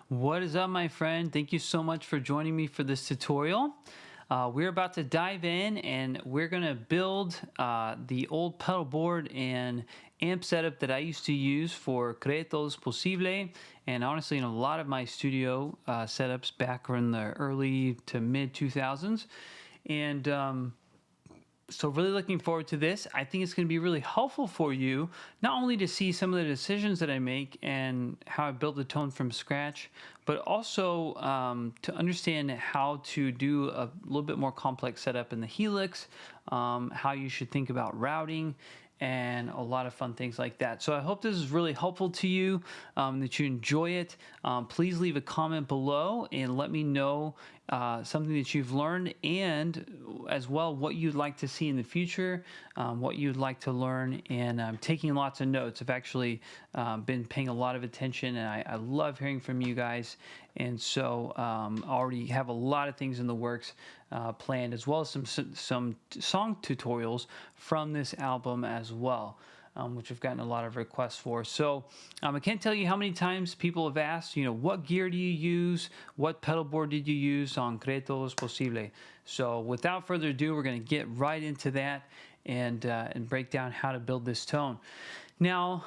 What is up, my friend? Thank you so much for joining me for this tutorial. We're about to dive in and we're going to build the old pedal board and amp setup that I used to use for Cree Todo Es Posible, and honestly in a lot of my studio setups back in the early to mid 2000s. And so really looking forward to this. I think it's going to be really helpful for you, not only to see some of the decisions that I make and how I build the tone from scratch, but also to understand how to do a little bit more complex setup in the Helix, how you should think about routing, and a lot of fun things like that. So I hope this is really helpful to you, that you enjoy it. Please leave a comment below and let me know something that you've learned, and as well what you'd like to see in the future, what you'd like to learn. And I'm taking lots of notes. I've actually been paying a lot of attention, and I love hearing from you guys. And so I already have a lot of things in the works planned, as well as some song tutorials from this album as well, which I've gotten a lot of requests for. So I can't tell you how many times people have asked, what gear do you use? What pedal board did you use on Cree Todo Es Posible? So without further ado, we're going to get right into that and break down how to build this tone. Now,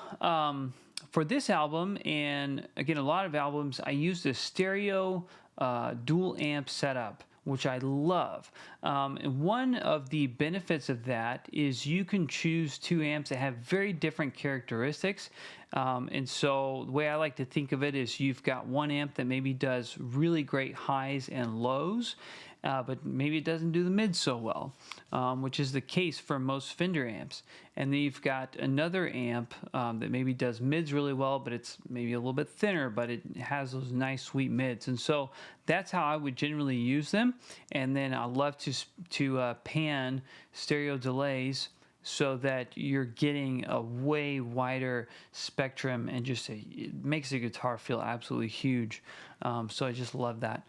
for this album, and again, a lot of albums, I used a stereo dual amp setup, which I love. And one of the benefits of that is you can choose two amps that have very different characteristics. And so the way I like to think of it is you've got one amp that maybe does really great highs and lows, but maybe it doesn't do the mids so well, which is the case for most Fender amps. And then you've got another amp that maybe does mids really well, but it's maybe a little bit thinner, but it has those nice sweet mids. And so that's how I would generally use them. And then I love to pan stereo delays so that you're getting a way wider spectrum, and just it makes the guitar feel absolutely huge. So I just love that.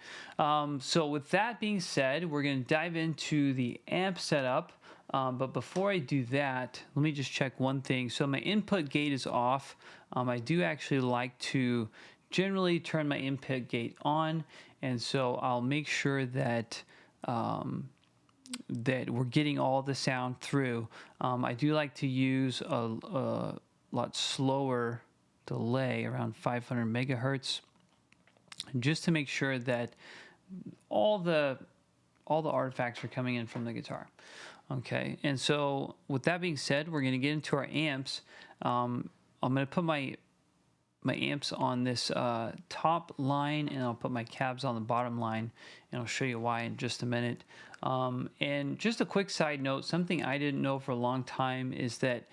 So with that being said, we're going to dive into the amp setup. But before I do that, let me just check one thing. So my input gate is off. I do actually like to generally turn my input gate on, and so I'll make sure that that we're getting all the sound through. I do like to use a lot slower delay, around 500 megahertz, just to make sure that all the artifacts are coming in from the guitar. Okay, and so with that being said, we're going to get into our amps. I'm going to put my amps on this top line, and I'll put my cabs on the bottom line, and I'll show you why in just a minute. And just a quick side note, something I didn't know for a long time is that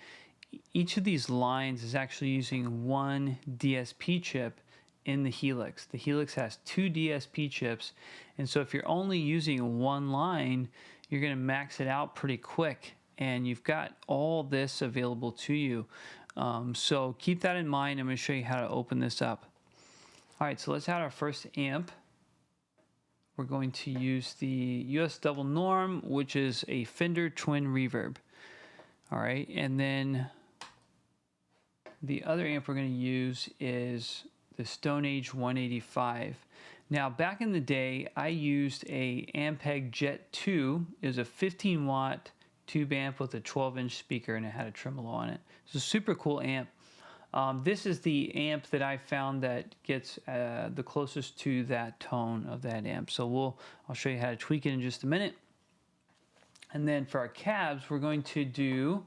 each of these lines is actually using one DSP chip in the Helix. The Helix has two DSP chips, and so if you're only using one line, you're going to max it out pretty quick, and you've got all this available to you. So keep that in mind. I'm going to show you how to open this up. All right, so let's add our first amp. We're going to use the US Double Norm, which is a Fender Twin Reverb. All right, and then the other amp we're going to use is the Stone Age 185. Now, back in the day, I used a Ampeg Jet 2. It was a 15-watt tube amp with a 12-inch speaker, and it had a tremolo on it. It's a super cool amp. This is the amp that I found that gets the closest to that tone of that amp. So I'll show you how to tweak it in just a minute. And then for our cabs, we're going to do,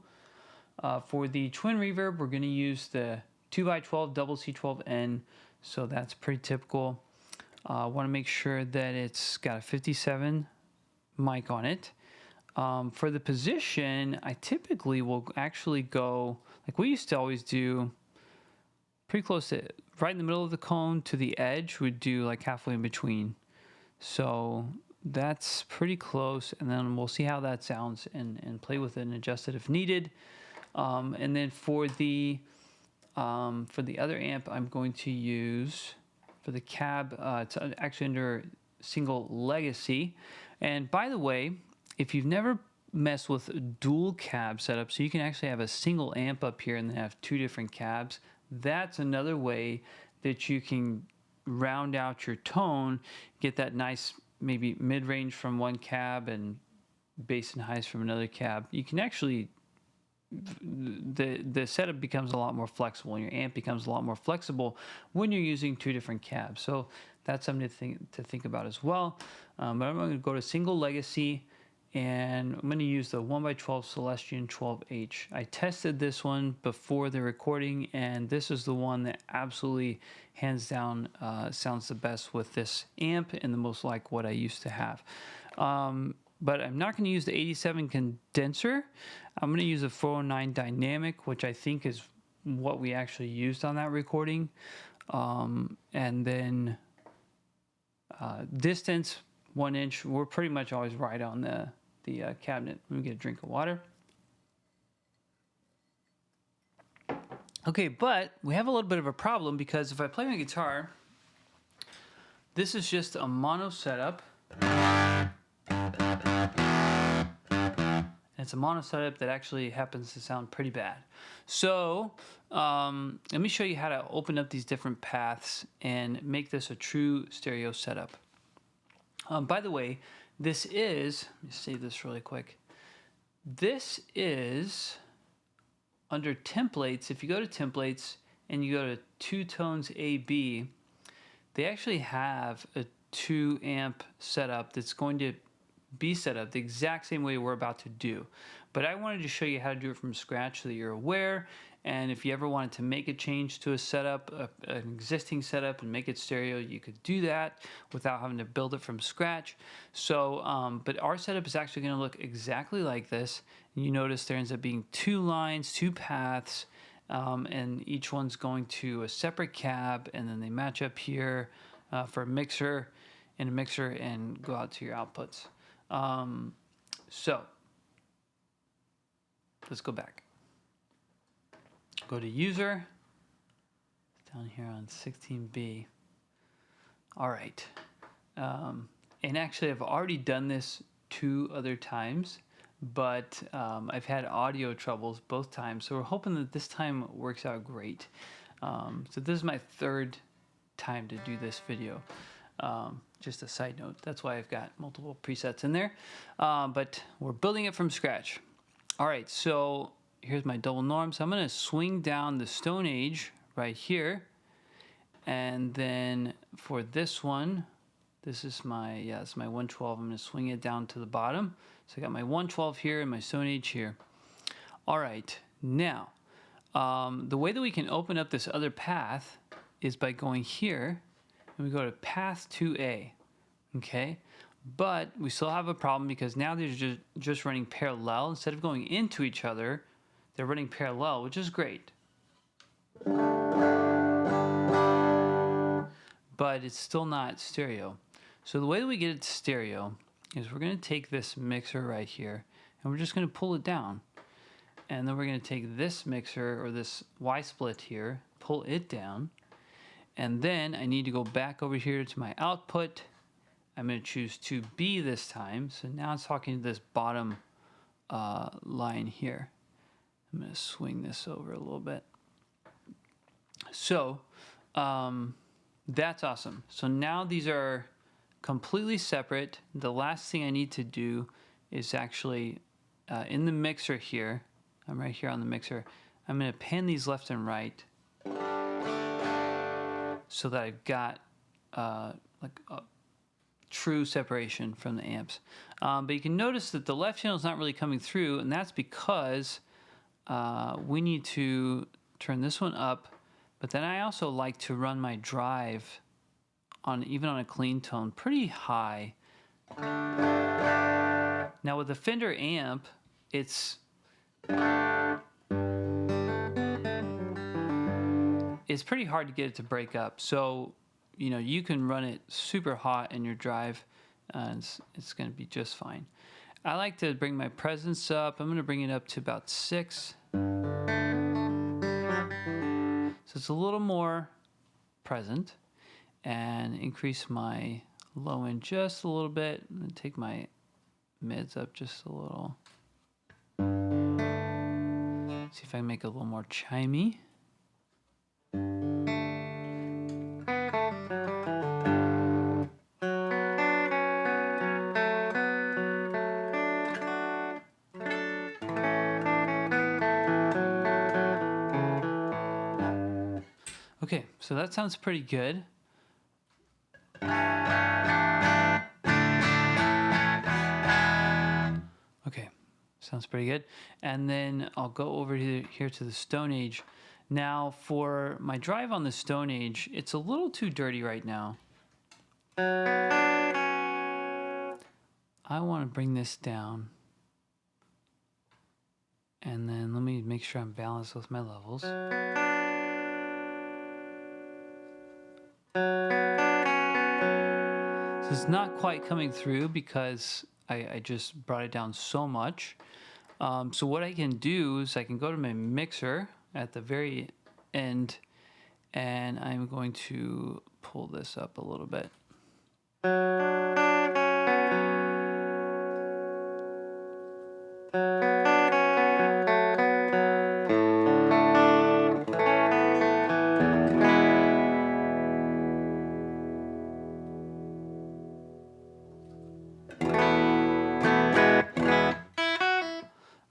for the Twin Reverb, we're going to use the 2x12 double C12N. So that's pretty typical. I want to make sure that it's got a 57 mic on it. For the position, I typically will actually go, like we used to always do, pretty close to right in the middle of the cone to the edge, would do like halfway in between. So that's pretty close, and then we'll see how that sounds and play with it and adjust it if needed. And then for the other amp, I'm going to use, for the cab, it's actually under single legacy. And by the way, if you've never messed with dual cab setup, so you can actually have a single amp up here and then have two different cabs, that's another way that you can round out your tone, get that nice maybe mid-range from one cab and bass and highs from another cab, you can actually, the setup becomes a lot more flexible, and your amp becomes a lot more flexible when you're using two different cabs. So that's something to think about as well. But I'm going to go to single legacy, and I'm going to use the 1x12 Celestion 12H. I tested this one before the recording, and this is the one that absolutely, hands down, sounds the best with this amp and the most like what I used to have. But I'm not going to use the 87 condenser. I'm going to use a 409 dynamic, which I think is what we actually used on that recording. And then distance, 1 inch. We're pretty much always right on the cabinet. Let me get a drink of water. Okay, but we have a little bit of a problem, because if I play my guitar, this is just a mono setup. It's a mono setup that actually happens to sound pretty bad. So let me show you how to open up these different paths and make this a true stereo setup. By the way, this is, let me save this really quick. This is under templates. If you go to templates and you go to two tones AB, they actually have a 2 amp setup that's going to be set up the exact same way we're about to do. But I wanted to show you how to do it from scratch so that you're aware. And if you ever wanted to make a change to a setup, an existing setup, and make it stereo, you could do that without having to build it from scratch. So, but our setup is actually going to look exactly like this. And you notice there ends up being 2 lines, 2 paths, and each one's going to a separate cab, and then they match up here for a mixer and go out to your outputs. So let's go back. Go to user, down here on 16B. All right. And actually I've already done this 2 other times, but I've had audio troubles both times. So we're hoping that this time works out great. So this is my 3rd time to do this video. Just a side note, that's why I've got multiple presets in there, but we're building it from scratch. All right, so here's my double norm. So I'm going to swing down the Stone Age right here, and then for this one, this is my, it's my 112. I'm going to swing it down to the bottom. So I got my 112 here and my Stone Age here. All right, now the way that we can open up this other path is by going here, and we go to path 2A, okay? But we still have a problem, because now they're just running parallel. Instead of going into each other, they're running parallel, which is great. But it's still not stereo. So the way that we get it to stereo is we're going to take this mixer right here, and we're just going to pull it down. And then we're going to take this mixer, or this Y-split here, pull it down. And then I need to go back over here to my output. I'm going to choose 2B this time. So now it's talking to this bottom line here. I'm going to swing this over a little bit. So that's awesome. So now these are completely separate. The last thing I need to do is actually in the mixer here. I'm right here on the mixer. I'm going to pan these left and right, so that I've got like a true separation from the amps. But you can notice that the left channel is not really coming through, and that's because we need to turn this one up. But then I also like to run my drive even on a clean tone pretty high. Now with the Fender amp, it's pretty hard to get it to break up. So, you know, you can run it super hot in your drive, and it's going to be just fine. I like to bring my presence up. I'm going to bring it up to about 6. So it's a little more present, and increase my low end just a little bit, and take my mids up just a little. See if I can make it a little more chimey. So that sounds pretty good. Okay, sounds pretty good. And then I'll go over here to the Stone Age. Now for my drive on the Stone Age, it's a little too dirty right now. I want to bring this down. And then let me make sure I'm balanced with my levels. So it's not quite coming through because I just brought it down so much. So what I can do is I can go to my mixer at the very end, and I'm going to pull this up a little bit.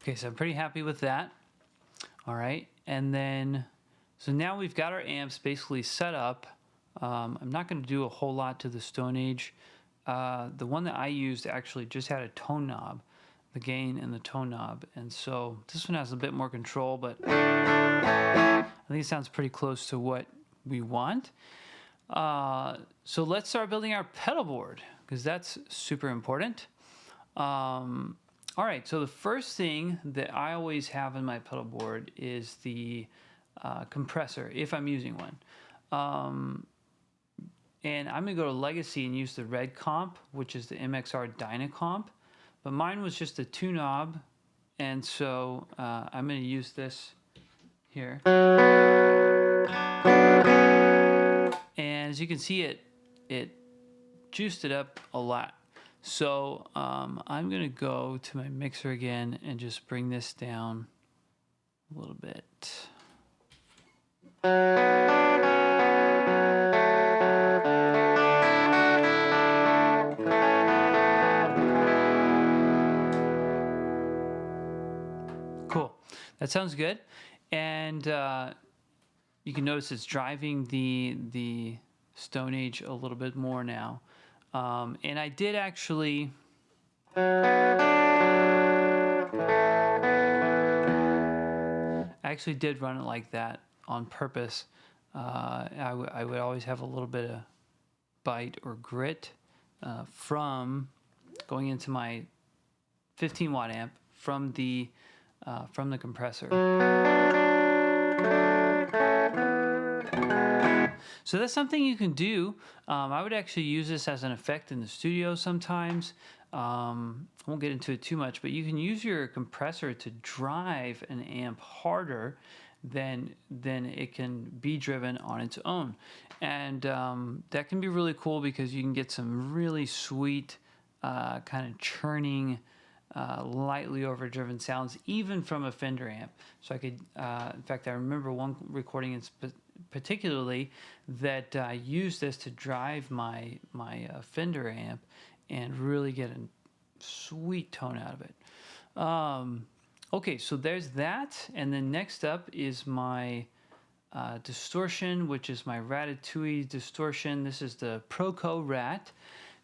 Okay, so I'm pretty happy with that. All right, and then, so now we've got our amps basically set up. I'm not going to do a whole lot to the Stone Age. The one that I used actually just had a tone knob, the gain and the tone knob, and so this one has a bit more control, but I think it sounds pretty close to what we want. So let's start building our pedal board, because that's super important. All right, so the first thing that I always have in my pedal board is the compressor, if I'm using one. And I'm gonna go to Legacy and use the red comp, which is the MXR Dynacomp. But mine was just a 2-knob, and so I'm gonna use this here. And as you can see, it juiced it up a lot. So I'm gonna go to my mixer again and just bring this down a little bit. Cool, that sounds good. And you can notice it's driving the Stone Age a little bit more now. And I did actually did run it like that on purpose. I would always have a little bit of bite or grit from going into my 15-watt amp from the compressor. So that's something you can do. I would actually use this as an effect in the studio sometimes. I won't get into it too much, but you can use your compressor to drive an amp harder than it can be driven on its own. And that can be really cool because you can get some really sweet kind of churning, lightly overdriven sounds, even from a Fender amp. So I could, in fact, I remember one recording particularly that I used this to drive my Fender amp and really get a sweet tone out of it. Okay, so there's that, and then next up is my distortion, which is my Ratatouille distortion. This is the Proco Rat.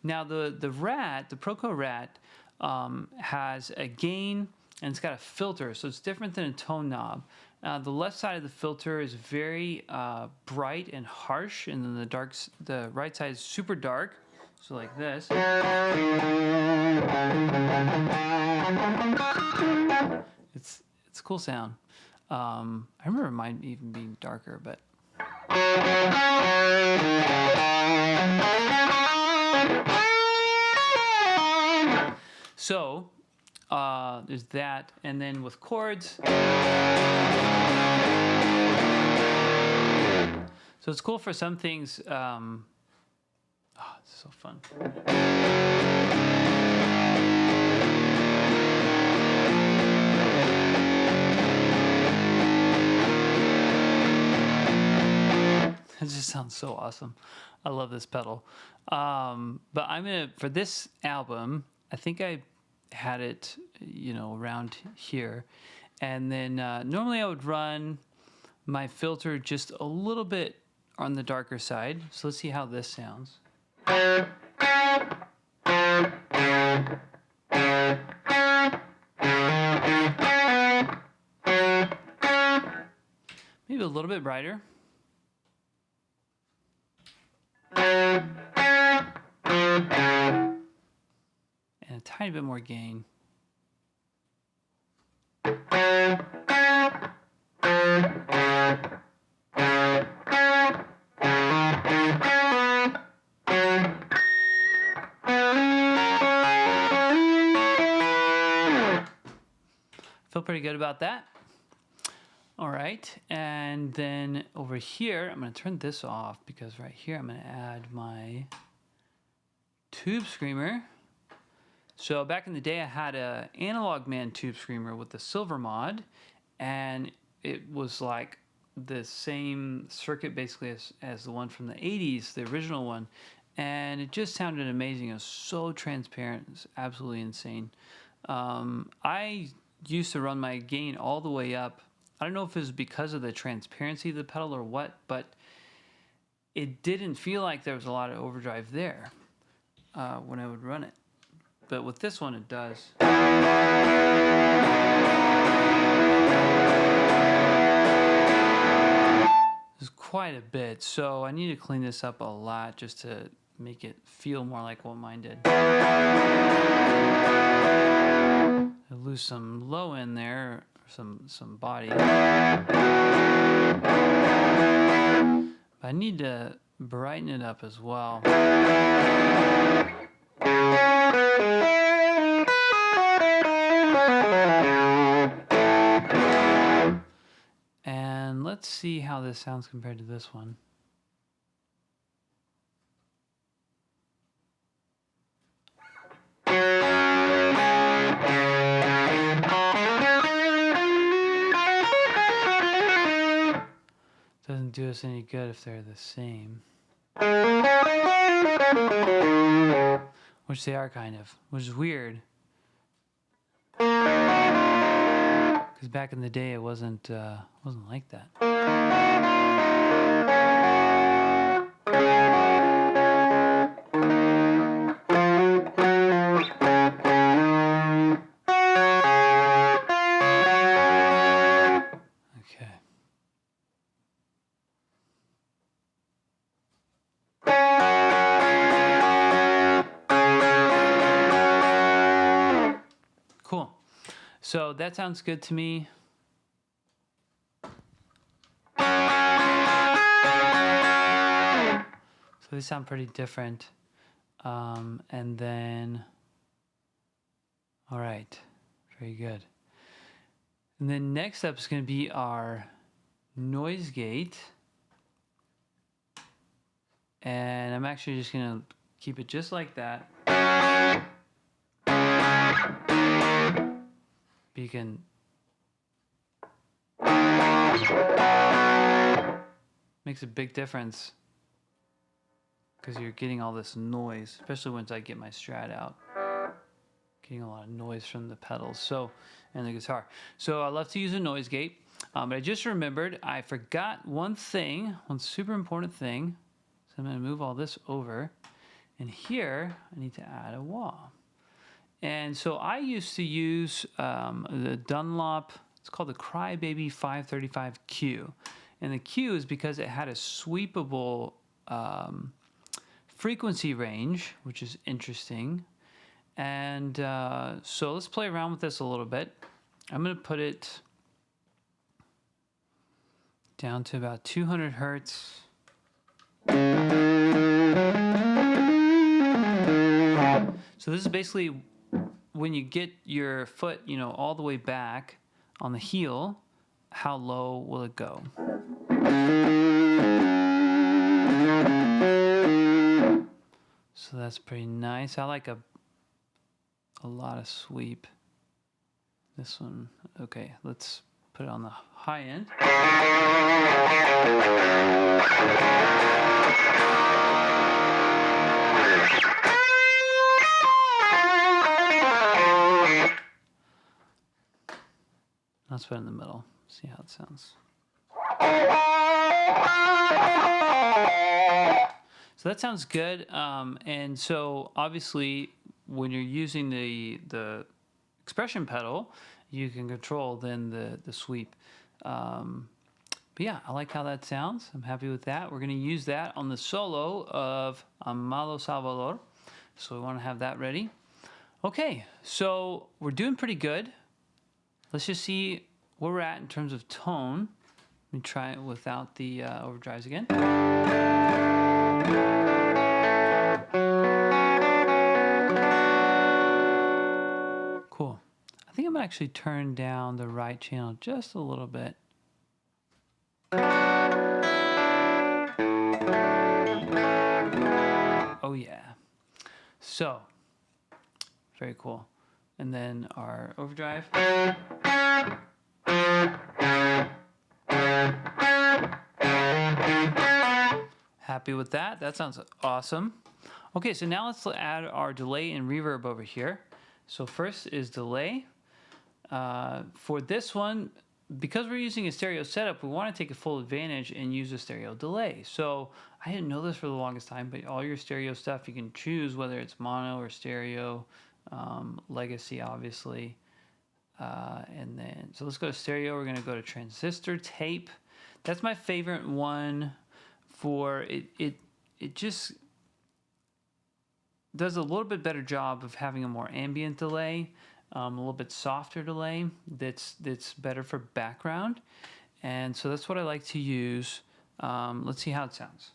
Now the Proco Rat has a gain and it's got a filter, so it's different than a tone knob. The left side of the filter is very bright and harsh, and then the right side is super dark, so like this. It's a cool sound. I remember mine even being darker, but. So there's that, and then with chords. So it's cool for some things. Oh, it's so fun. It just sounds so awesome. I love this pedal. But I'm gonna, for this album, I think I had it, around here. And then normally I would run my filter just a little bit on the darker side. So let's see how this sounds. Maybe a little bit brighter. And a tiny bit more gain. Feel pretty good about that. All right, and then over here, I'm gonna turn this off because right here I'm gonna add my tube screamer. So back in the day, I had a Analog Man tube screamer with the silver mod, and it was like the same circuit basically as the one from the 80s, the original one, and it just sounded amazing. It was so transparent. It was absolutely insane. I used to run my gain all the way up. I don't know if it was because of the transparency of the pedal or what, but it didn't feel like there was a lot of overdrive there when I would run it. But with this one, it does. There's quite a bit, so I need to clean this up a lot just to make it feel more like what mine did. I lose some low end there, some body. But I need to brighten it up as well. And let's see how this sounds compared to this one. Doesn't do us any good if they're the same. Which they are kind of, which is weird. Because back in the day, it wasn't like that. Cool. So that sounds good to me. So they sound pretty different. And then, all right, very good. And then next up is going to be our noise gate. And I'm actually just going to keep it just like that. You can makes a big difference because you're getting all this noise, especially once I get my Strat out. Getting a lot of noise from the pedals, and the guitar. So I love to use a noise gate, but I just remembered I forgot one thing, one super important thing. So I'm going to move all this over, and here I need to add a wah. And so I used to use the Dunlop, it's called the Crybaby 535Q. And the Q is because it had a sweepable frequency range, which is interesting. And so let's play around with this a little bit. I'm going to put it down to about 200 hertz. So this is basically when you get your foot, all the way back on the heel, how low will it go? So that's pretty nice. I like a lot of sweep. This one, okay, let's put it on the high end. Let's put it in the middle. See how it sounds. So that sounds good. And so obviously when you're using the expression pedal, you can control then the sweep. But yeah, I like how that sounds. I'm happy with that. We're going to use that on the solo of Amado Salvador. So we want to have that ready. Okay, so we're doing pretty good. Let's just see where we're at in terms of tone. Let me try it without the overdrives again. Cool. I think I'm gonna actually turn down the right channel just a little bit. Oh yeah. So, very cool. And then our overdrive. Happy with that. That sounds awesome. Okay, so now let's add our delay and reverb over here. So first is delay. For this one, because we're using a stereo setup, we want to take a full advantage and use a stereo delay. So I didn't know this for the longest time, but all your stereo stuff, you can choose whether it's mono or stereo, legacy, obviously. And then, so let's go to stereo. We're going to go to transistor tape. That's my favorite one for it. It just does a little bit better job of having a more ambient delay, a little bit softer delay that's better for background. And so that's what I like to use. Let's see how it sounds.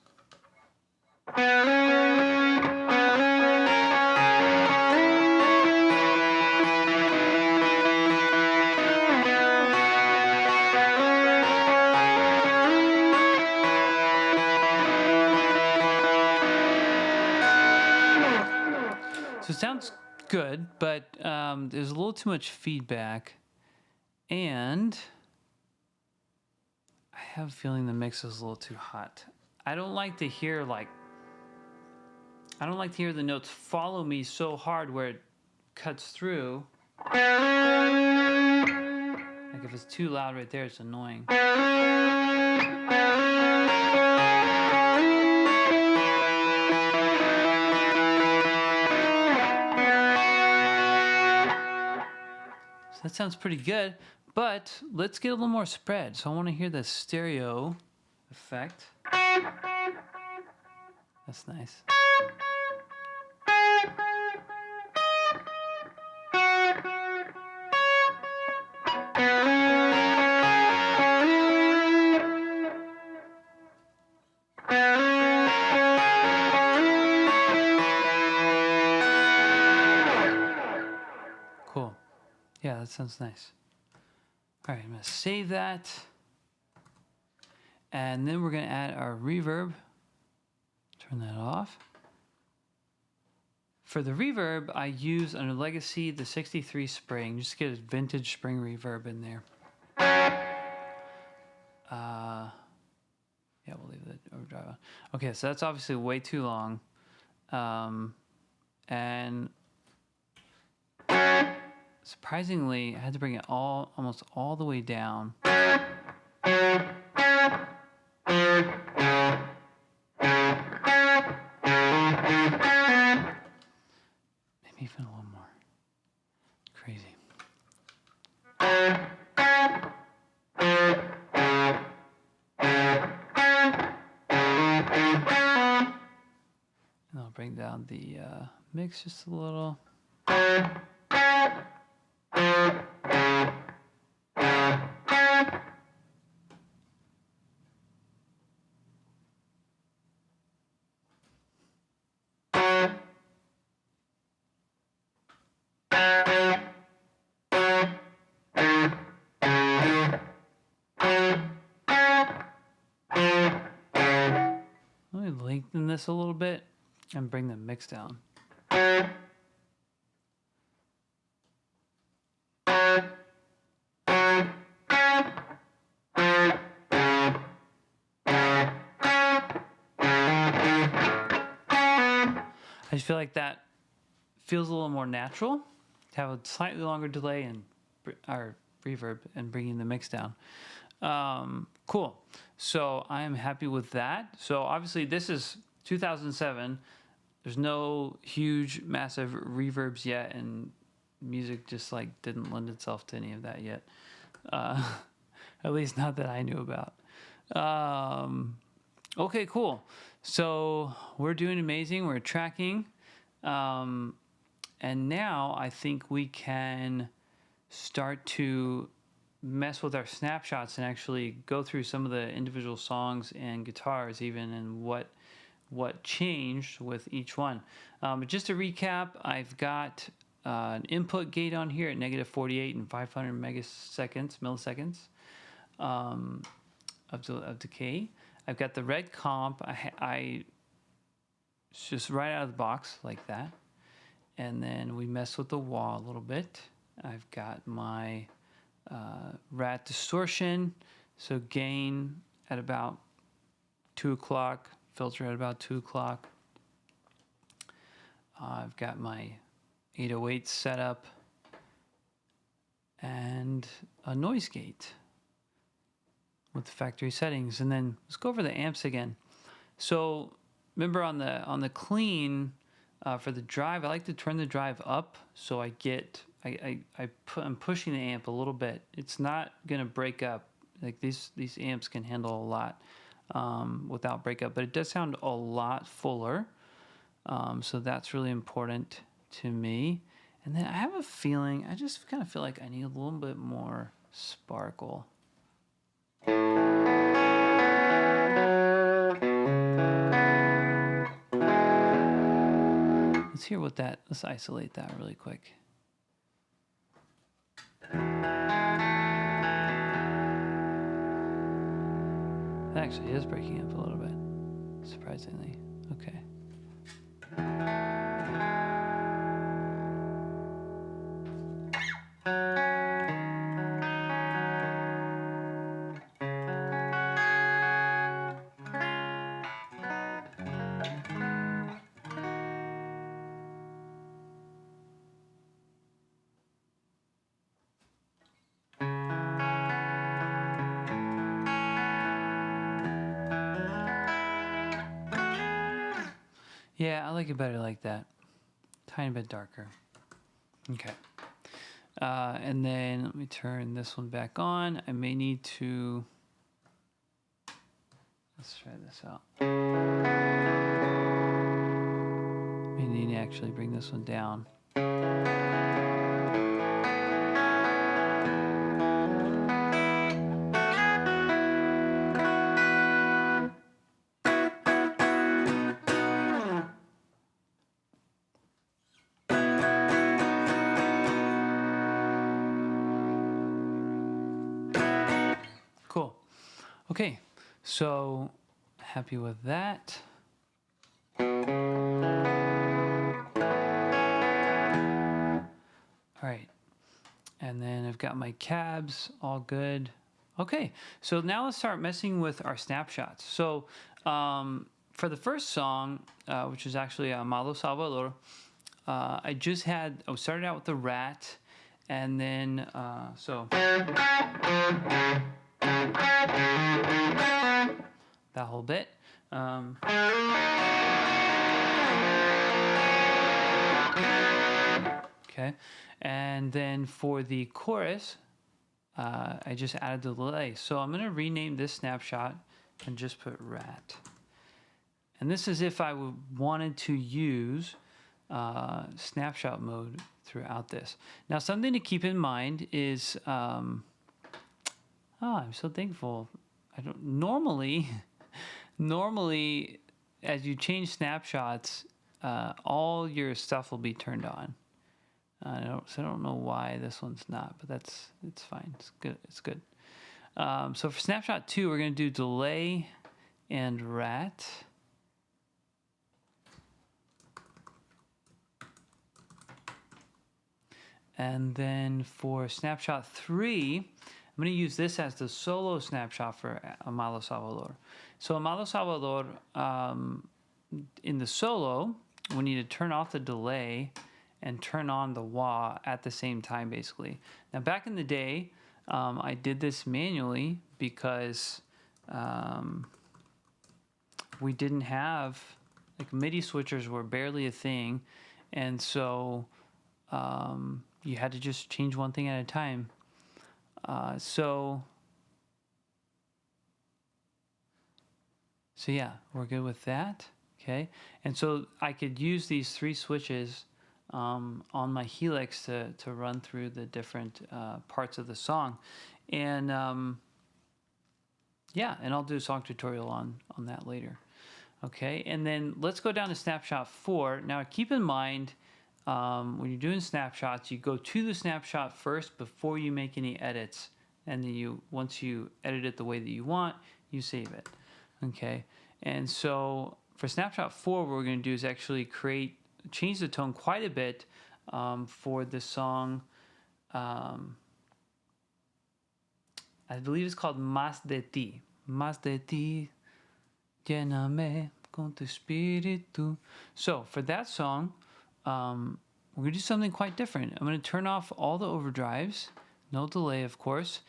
So it sounds good, but there's a little too much feedback, and I have a feeling the mix is a little too hot. I don't like to hear the notes follow me so hard where it cuts through. Like if it's too loud right there, it's annoying. That sounds pretty good, but let's get a little more spread. So I want to hear the stereo effect. That's nice. Cool. Yeah, that sounds nice. All right, I'm going to save that. And then we're going to add our reverb. Turn that off. For the reverb, I use under Legacy the 63 Spring. Just get a vintage spring reverb in there. Yeah, we'll leave the overdrive on. Okay, so that's obviously way too long. And surprisingly, I had to bring it almost all the way down. Maybe even a little more. Crazy. And I'll bring down the mix just a little. Let me lengthen this a little bit and bring the mix down. I just feel like that feels a little more natural to have a slightly longer delay and our reverb and bringing the mix down. Cool. So I am happy with that. So obviously this is 2007. There's no huge, massive reverbs yet, and music just like didn't lend itself to any of that yet. Uh, at least not that I knew about. Okay, cool. So we're doing amazing. We're tracking. And now I think we can start to mess with our snapshots and actually go through some of the individual songs and guitars even, and what changed with each one. But just to recap, I've got an input gate on here at -48 and 500 milliseconds of decay. I've got the red comp. It's just right out of the box like that. And then we mess with the wah a little bit. I've got my rat distortion, so gain at about 2 o'clock, filter at about 2 o'clock. I've got my 808 setup and a noise gate with the factory settings. And then let's go over the amps again. So remember on the clean for the drive, I like to turn the drive up so I get I'm pushing the amp a little bit. It's not gonna break up. Like these amps can handle a lot without breakup, but it does sound a lot fuller. So that's really important to me. And then I have a feeling, I just kind of feel like I need a little bit more sparkle. Let's hear what that, let's isolate that really quick. That actually is breaking up a little bit, surprisingly. Okay. Yeah, I like it better like that. Tiny bit darker. Okay. And then let me turn this one back on. I may need to, let's try this out. May need to actually bring this one down. Cool. Okay, so happy with that. All right, and then I've got my cabs all good. Okay, so now let's start messing with our snapshots. So for the first song, which is actually Malo Salvador, I started out with the rat, and then so that whole bit. Okay, and then for the chorus, I just added the delay. So I'm going to rename this snapshot and just put rat. And this is if I wanted to use snapshot mode throughout this. Now, something to keep in mind is, I'm so thankful. I don't normally, as you change snapshots, all your stuff will be turned on. So I don't know why this one's not, but it's fine. It's good. It's good. So for snapshot 2, we're going to do delay and rat. And then for snapshot 3, I'm going to use this as the solo snapshot for Amado Salvador. So Amado Salvador, in the solo, we need to turn off the delay and turn on the wah at the same time, basically. Now, back in the day, I did this manually because we didn't have, like, MIDI switchers were barely a thing, and so you had to just change one thing at a time. So yeah, we're good with that. Okay, and so I could use these 3 switches on my Helix to run through the different parts of the song, and yeah, and I'll do a song tutorial on that later. Okay, and then let's go down to snapshot 4. Now keep in mind, when you're doing snapshots, you go to the snapshot first before you make any edits, and then once you edit it the way that you want, you save it. Okay, and so for snapshot 4, what we're going to do is actually change the tone quite a bit for the song. I believe it's called Más de Ti. Más de Ti, lléname con tu espíritu. So for that song, we're going to do something quite different. I'm going to turn off all the overdrives, no delay, of course,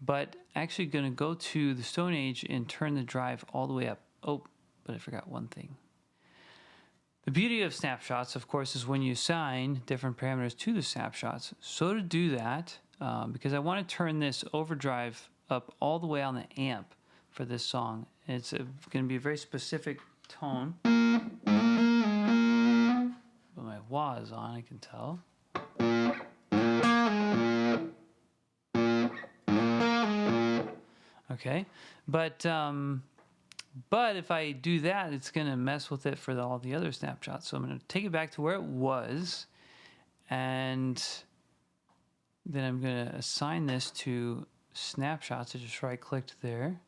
but actually going to go to the Stone Age and turn the drive all the way up. Oh, but I forgot one thing. The beauty of snapshots, of course, is when you assign different parameters to the snapshots. So to do that, because I want to turn this overdrive up all the way on the amp for this song, it's going to be a very specific tone. But my wah is on, I can tell. Okay, but if I do that, it's going to mess with it for all the other snapshots. So I'm going to take it back to where it was, and then I'm going to assign this to snapshots. I just right-clicked there,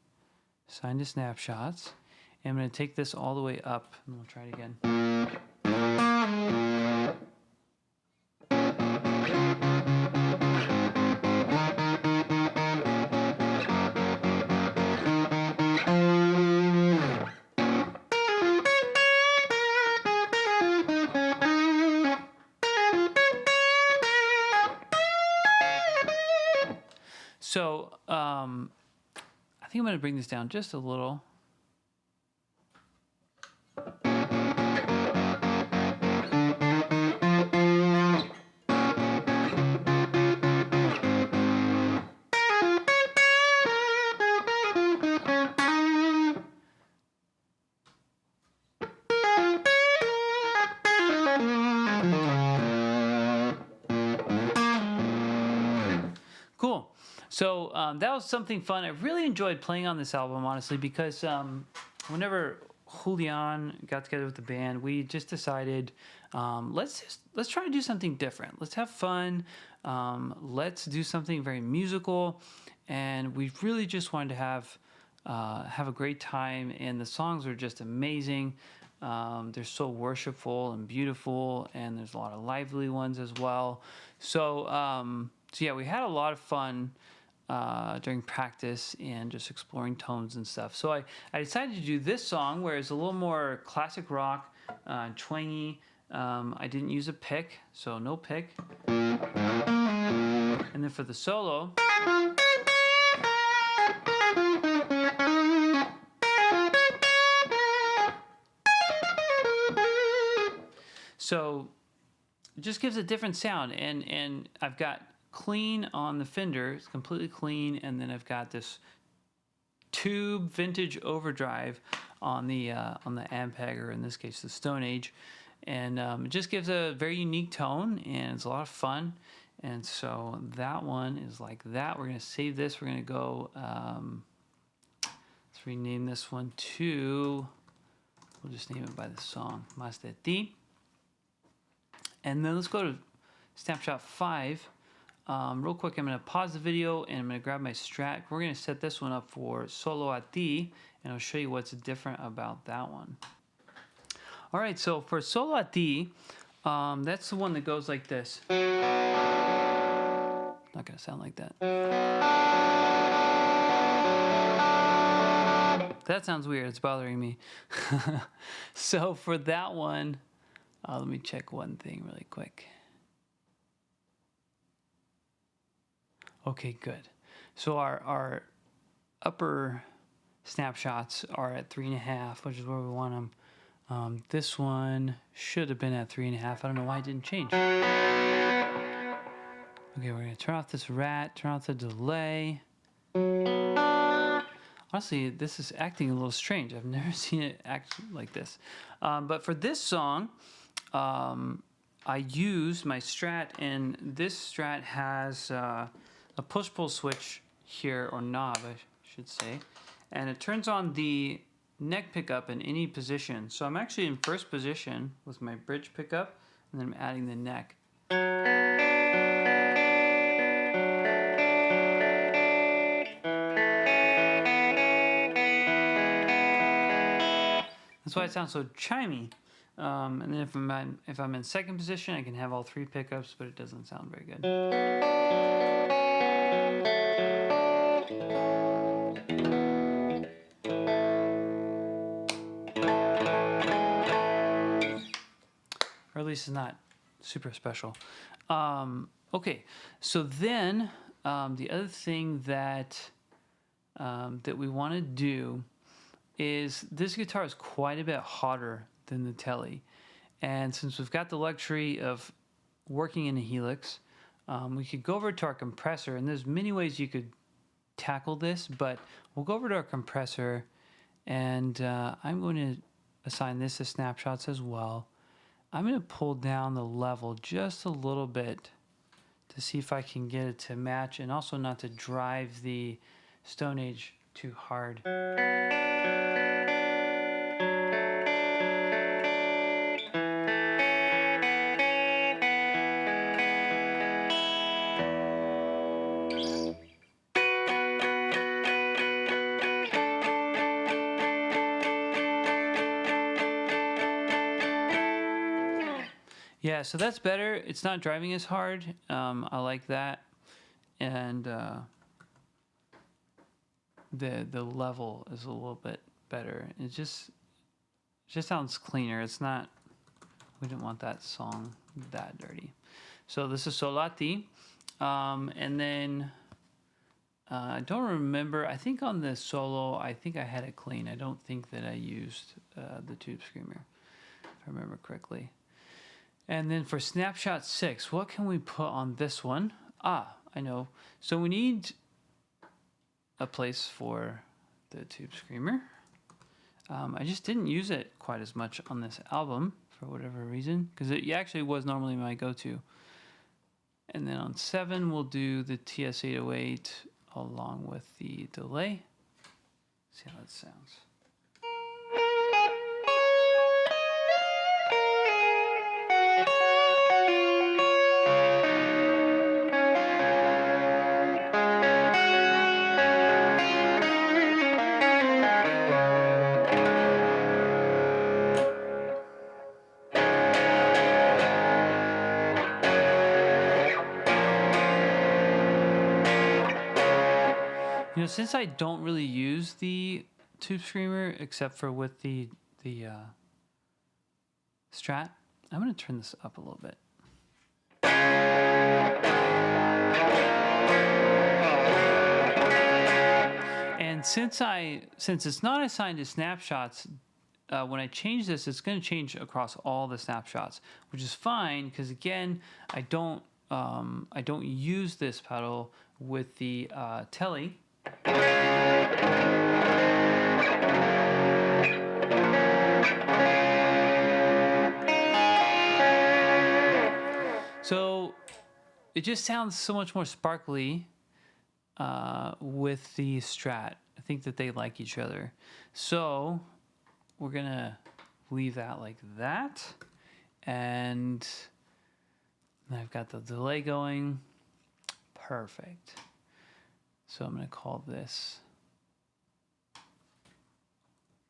assign to snapshots, and I'm going to take this all the way up, and we'll try it again. So I think I'm going to bring this down just a little. Cool. So that was something fun. I really enjoyed playing on this album, honestly, because whenever Julian got together with the band, we just decided let's try to do something different. Let's have fun. Let's do something very musical, and we really just wanted to have a great time. And the songs are just amazing. They're so worshipful and beautiful, and there's a lot of lively ones as well. So yeah, we had a lot of fun during practice and just exploring tones and stuff. So I decided to do this song where it's a little more classic rock, twangy. I didn't use a pick, so no pick. And then for the solo, so it just gives a different sound. And I've got clean on the Fender, it's completely clean, and then I've got this tube vintage overdrive on the Ampeg, or in this case the Stone Age, and it just gives a very unique tone, and it's a lot of fun. And so that one is like that. We're going to save this. We're going to go, let's rename this one to, we'll just name it by the song, Más de Ti. And then let's go to snapshot 5. Real quick, I'm going to pause the video and I'm going to grab my Strat. We're going to set this one up for Solo a Ti, and I'll show you what's different about that one. All right, so for Solo a Ti, that's the one that goes like this. Not going to sound like that. That sounds weird. It's bothering me. So for that one, let me check one thing really quick. Okay, good. So our upper snapshots are at 3.5, which is where we want them. This one should have been at 3.5. I don't know why it didn't change. Okay, we're gonna turn off this rat, turn off the delay. Honestly, this is acting a little strange. I've never seen it act like this. But for this song, I used my Strat, and this Strat has a push-pull switch here, or knob, I should say. And it turns on the neck pickup in any position. So I'm actually in first position with my bridge pickup, and then I'm adding the neck. That's why it sounds so chimey. And then if I'm in second position, I can have all 3 pickups, but it doesn't sound very good. Or at least it's not super special. Okay, so then the other thing that that we want to do is this guitar is quite a bit hotter than the Telly, and since we've got the luxury of working in a Helix, we could go over to our compressor, and there's many ways you could tackle this, but we'll go over to our compressor, and I'm going to assign this to snapshots as well. I'm going to pull down the level just a little bit to see if I can get it to match, and also not to drive the Stone Age too hard. Yeah, so that's better. It's not driving as hard. I like that, and the level is a little bit better. It just sounds cleaner. It's not. We didn't want that song that dirty. So this is Solati, and then I don't remember. I think on the solo, I think I had it clean. I don't think that I used the Tube Screamer, if I remember correctly. And then for snapshot 6, what can we put on this one? I know. So we need a place for the Tube Screamer. I just didn't use it quite as much on this album for whatever reason, because it actually was normally my go-to. And then on 7, we'll do the TS-808 along with the delay. See how that sounds. You know, since I don't really use the Tube Screamer except for with the Strat, I'm going to turn this up a little bit. And since it's not assigned to snapshots, when I change this, it's going to change across all the snapshots, which is fine because again, I don't use this pedal with the Telly. So it just sounds so much more sparkly with the Strat. I think that they like each other. So we're gonna leave that like that. And I've got the delay going. Perfect. So I'm going to call this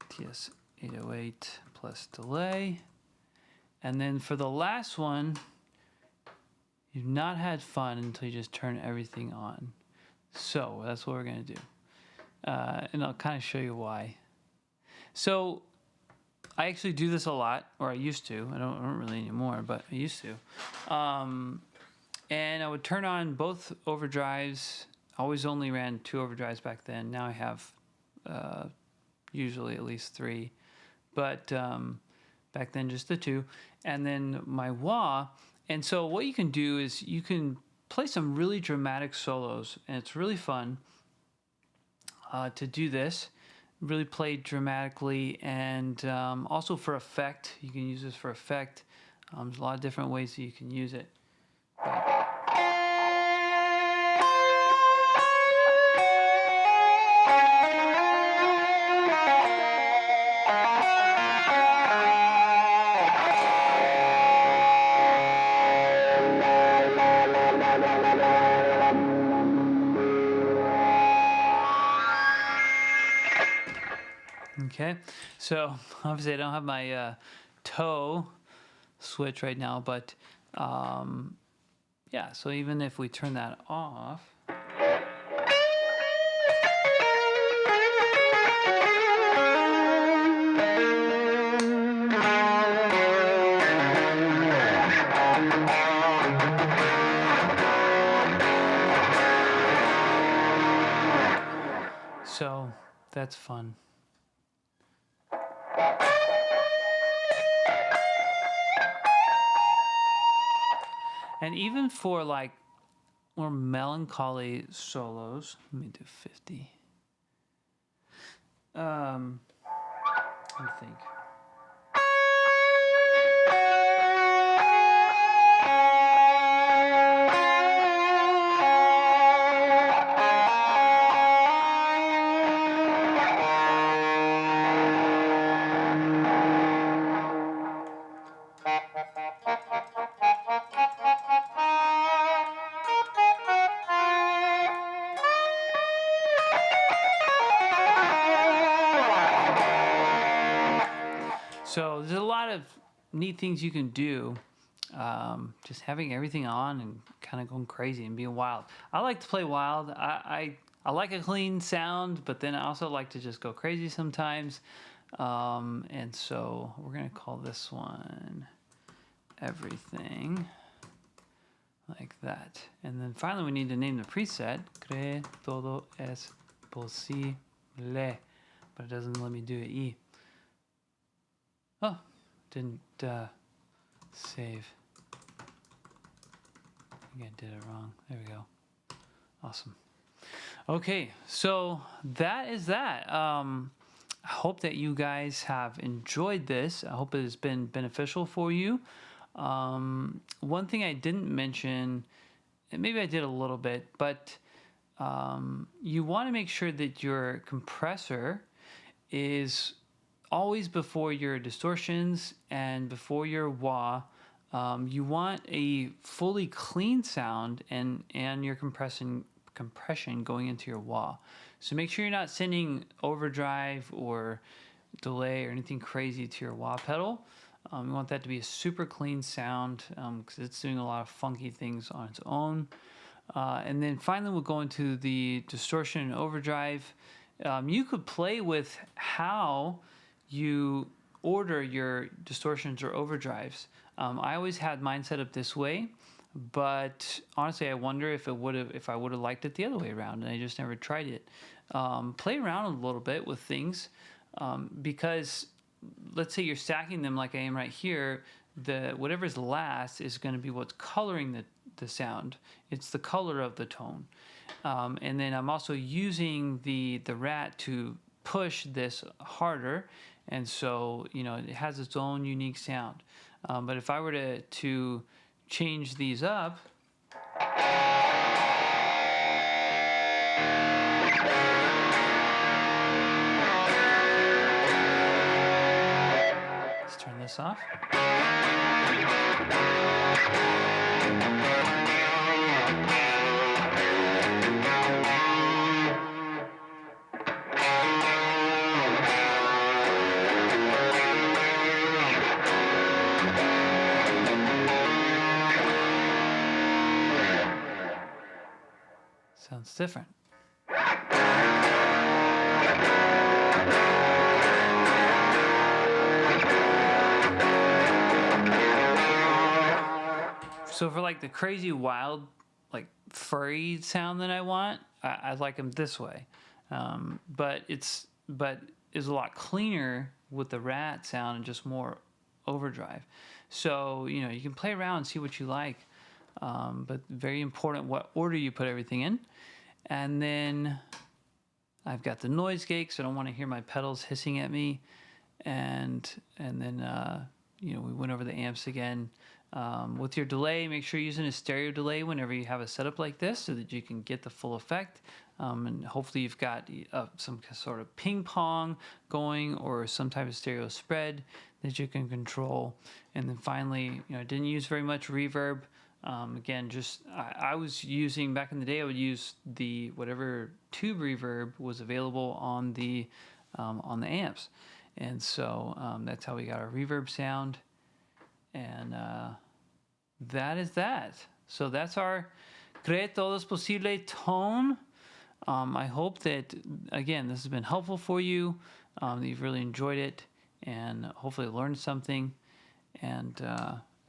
TS-808 plus delay. And then for the last one, you've not had fun until you just turn everything on. So that's what we're going to do. And I'll kind of show you why. So I actually do this a lot, or I used to. I don't really anymore, but I used to. And I would turn on both overdrives. I always only ran 2 overdrives back then. Now I have usually at least 3, but back then just the 2, and then my wah. And so what you can do is you can play some really dramatic solos, and it's really fun to do this. Really play dramatically, and also for effect. You can use this for effect. There's a lot of different ways that you can use it. Okay, so obviously I don't have my toe switch right now, but yeah, so even if we turn that off, so that's fun. And even for like more melancholy solos, let me do 50. Let me think. So there's a lot of neat things you can do. Just having everything on and kind of going crazy and being wild. I like to play wild. I like a clean sound, but then I also like to just go crazy sometimes. And so we're going to call this one everything, like that. And then finally we need to name the preset. Cree Todo Es Posible. But it doesn't let me do an E. Oh, didn't save. I think I did it wrong. There we go. Awesome. Okay, so that is that. I hope that you guys have enjoyed this. I hope it has been beneficial for you. One thing I didn't mention, and maybe I did a little bit, but you want to make sure that your compressor is always before your distortions and before your wah. You want a fully clean sound and your compression going into your wah. So make sure you're not sending overdrive or delay or anything crazy to your wah pedal. You want that to be a super clean sound because it's doing a lot of funky things on its own. And then finally we'll go into the distortion and overdrive. You could play with how you order your distortions or overdrives. I always had mine set up this way, but honestly, I wonder if I would have liked it the other way around, and I just never tried it. Play around a little bit with things, because let's say you're stacking them like I am right here. Whatever's last is going to be what's coloring the sound. It's the color of the tone, and then I'm also using the rat to push this harder. And so, it has its own unique sound. But if I were to change these up, let's turn this off. Sounds different. So for like the crazy wild, like furry sound that I want, I like them this way. But is a lot cleaner with the rat sound and just more overdrive. So, you know, you can play around and see what you like. But very important what order you put everything in. And then I've got the noise gate, so I don't want to hear my pedals hissing at me. And then, you know, we went over the amps again. With your delay, make sure you're using a stereo delay whenever you have a setup like this so that you can get the full effect. And hopefully you've got some sort of ping pong going or some type of stereo spread that you can control. And then finally, you know, I didn't use very much reverb. Again, just I was using, back in the day, I would use the whatever tube reverb was available on the amps. And so that's how we got our reverb sound. And that is that. So that's our Cree Todo Es Posible tone. I hope that, again, this has been helpful for you, that you've really enjoyed it, and hopefully learned something. And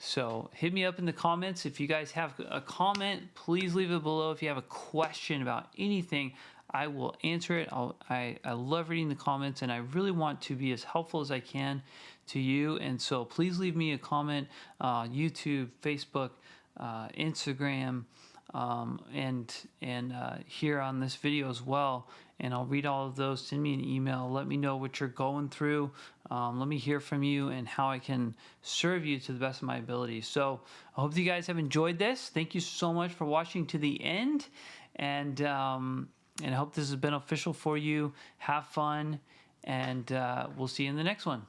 so hit me up in the comments. If you guys have a comment, please leave it below. If you have a question about anything, I will answer it. I love reading the comments, and I really want to be as helpful as I can to you. And so please leave me a comment, YouTube, Facebook, Instagram, and here on this video as well. And I'll read all of those. Send me an email. Let me know what you're going through. Let me hear from you and how I can serve you to the best of my ability. So I hope you guys have enjoyed this. Thank you so much for watching to the end. And I hope this is beneficial for you. Have fun, and we'll see you in the next one.